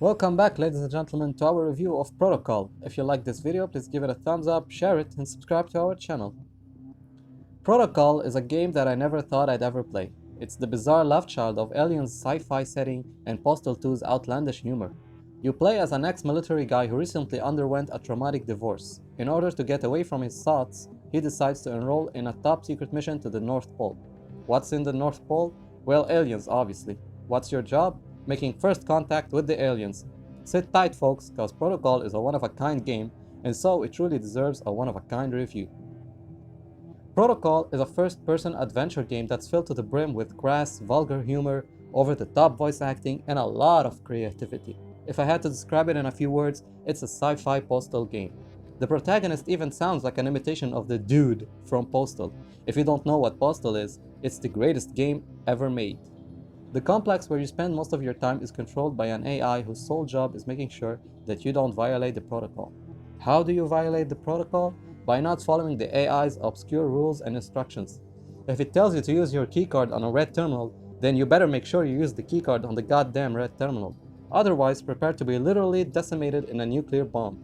Welcome back, ladies and gentlemen, to our review of Protocol. If you like this video, please give it a thumbs up, share it, and subscribe to our channel. Protocol is a game that I never thought I'd ever play. It's the bizarre love child of Alien's sci-fi setting and Postal 2's outlandish humor. You play as an ex-military guy who recently underwent a traumatic divorce. In order to get away from his thoughts, he decides to enroll in a top-secret mission to the North Pole. What's in the North Pole? Well, aliens, obviously. What's your job? Making first contact with the aliens. Sit tight, folks, cause Protocol is a one-of-a-kind game, and so it truly deserves a one-of-a-kind review. Protocol is a first-person adventure game that's filled to the brim with crass, vulgar humor, over-the-top voice acting, and a lot of creativity. If I had to describe it in a few words, it's a sci-fi Postal game. The protagonist even sounds like an imitation of the dude from Postal. If you don't know what Postal is, it's the greatest game ever made. The complex where you spend most of your time is controlled by an AI whose sole job is making sure that you don't violate the protocol. How do you violate the protocol? By not following the AI's obscure rules and instructions. If it tells you to use your keycard on a red terminal, then you better make sure you use the keycard on the goddamn red terminal. Otherwise, prepare to be literally decimated in a nuclear bomb.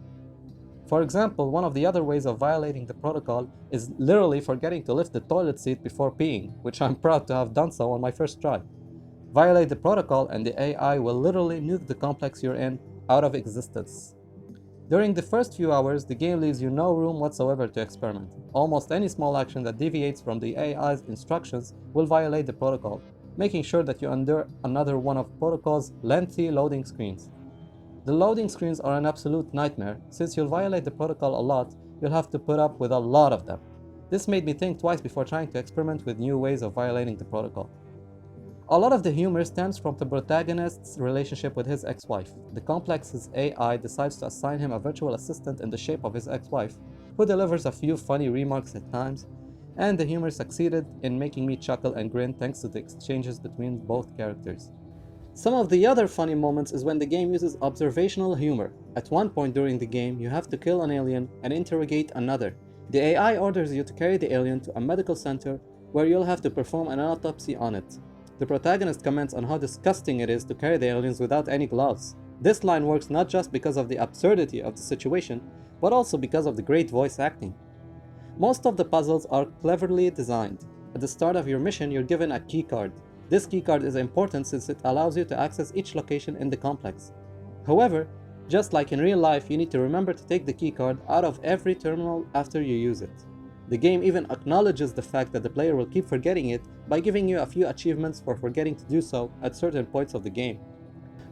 For example, one of the other ways of violating the protocol is literally forgetting to lift the toilet seat before peeing, which I'm proud to have done so on my first try. Violate the protocol and the AI will literally nuke the complex you're in out of existence. During the first few hours, the game leaves you no room whatsoever to experiment. Almost any small action that deviates from the AI's instructions will violate the protocol, making sure that you endure another one of Protocol's lengthy loading screens. The loading screens are an absolute nightmare. Since you'll violate the protocol a lot, you'll have to put up with a lot of them. This made me think twice before trying to experiment with new ways of violating the protocol. A lot of the humor stems from the protagonist's relationship with his ex-wife. The complex's AI decides to assign him a virtual assistant in the shape of his ex-wife, who delivers a few funny remarks at times, and the humor succeeded in making me chuckle and grin thanks to the exchanges between both characters. Some of the other funny moments is when the game uses observational humor. At one point during the game, you have to kill an alien and interrogate another. The AI orders you to carry the alien to a medical center where you'll have to perform an autopsy on it. The protagonist comments on how disgusting it is to carry the aliens without any gloves. This line works not just because of the absurdity of the situation, but also because of the great voice acting. Most of the puzzles are cleverly designed. At the start of your mission, you're given a keycard. This keycard is important since it allows you to access each location in the complex. However, just like in real life, you need to remember to take the keycard out of every terminal after you use it. The game even acknowledges the fact that the player will keep forgetting it by giving you a few achievements for forgetting to do so at certain points of the game.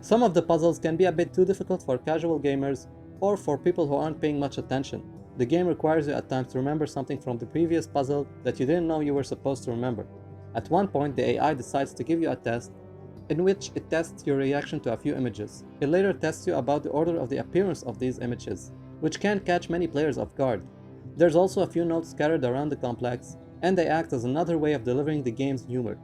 Some of the puzzles can be a bit too difficult for casual gamers or for people who aren't paying much attention. The game requires you at times to remember something from the previous puzzle that you didn't know you were supposed to remember. At one point, the AI decides to give you a test in which it tests your reaction to a few images. It later tests you about the order of the appearance of these images, which can catch many players off guard. There's also a few notes scattered around the complex, and they act as another way of delivering the game's humor.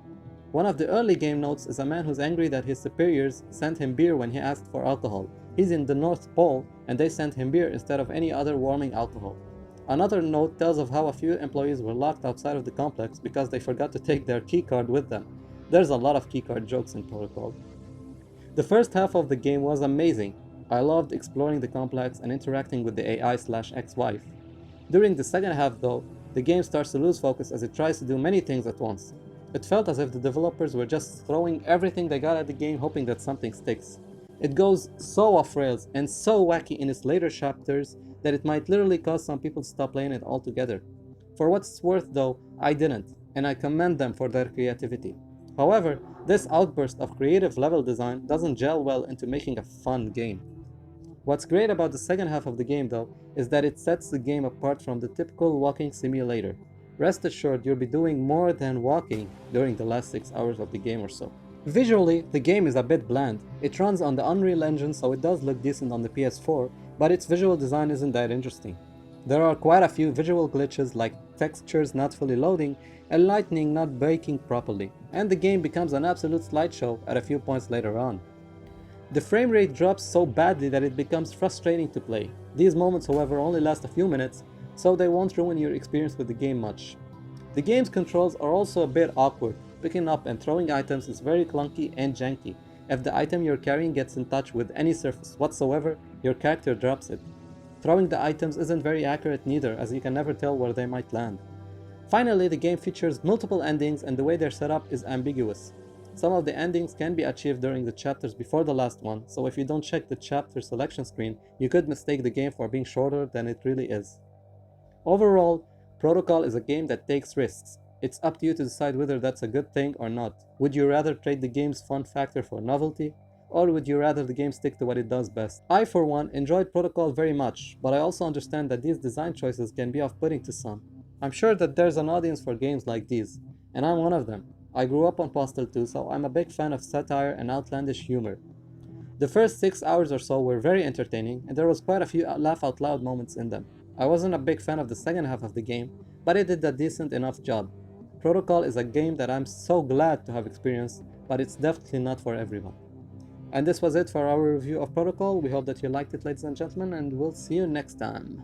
One of the early game notes is a man who's angry that his superiors sent him beer when he asked for alcohol. He's in the North Pole, and they sent him beer instead of any other warming alcohol. Another note tells of how a few employees were locked outside of the complex because they forgot to take their keycard with them. There's a lot of keycard jokes in Protocol. The first half of the game was amazing. I loved exploring the complex and interacting with the AI/ex-wife. During the second half though, the game starts to lose focus as it tries to do many things at once. It felt as if the developers were just throwing everything they got at the game hoping that something sticks. It goes so off rails and so wacky in its later chapters that it might literally cause some people to stop playing it altogether. For what it's worth though, I didn't, and I commend them for their creativity. However, this outburst of creative level design doesn't gel well into making a fun game. What's great about the second half of the game though, is that it sets the game apart from the typical walking simulator. Rest assured you'll be doing more than walking during the last 6 hours of the game or so. Visually, the game is a bit bland. It runs on the Unreal Engine so it does look decent on the PS4, but its visual design isn't that interesting. There are quite a few visual glitches like textures not fully loading and lightning not breaking properly, and the game becomes an absolute slideshow at a few points later on. The frame rate drops so badly that it becomes frustrating to play. These moments, however, only last a few minutes, so they won't ruin your experience with the game much. The game's controls are also a bit awkward. Picking up and throwing items is very clunky and janky. If the item you're carrying gets in touch with any surface whatsoever, your character drops it. Throwing the items isn't very accurate neither, as you can never tell where they might land. Finally, the game features multiple endings and the way they're set up is ambiguous. Some of the endings can be achieved during the chapters before the last one, so if you don't check the chapter selection screen, you could mistake the game for being shorter than it really is. Overall, Protocol is a game that takes risks. It's up to you to decide whether that's a good thing or not. Would you rather trade the game's fun factor for novelty? Or would you rather the game stick to what it does best? I, for one, enjoyed Protocol very much, but I also understand that these design choices can be off-putting to some. I'm sure that there's an audience for games like these, and I'm one of them. I grew up on Postal 2, so I'm a big fan of satire and outlandish humor. The first 6 hours or so were very entertaining, and there was quite a few laugh-out-loud moments in them. I wasn't a big fan of the second half of the game, but it did a decent enough job. Protocol is a game that I'm so glad to have experienced, but it's definitely not for everyone. And this was it for our review of Protocol. We hope that you liked it, ladies and gentlemen, and we'll see you next time.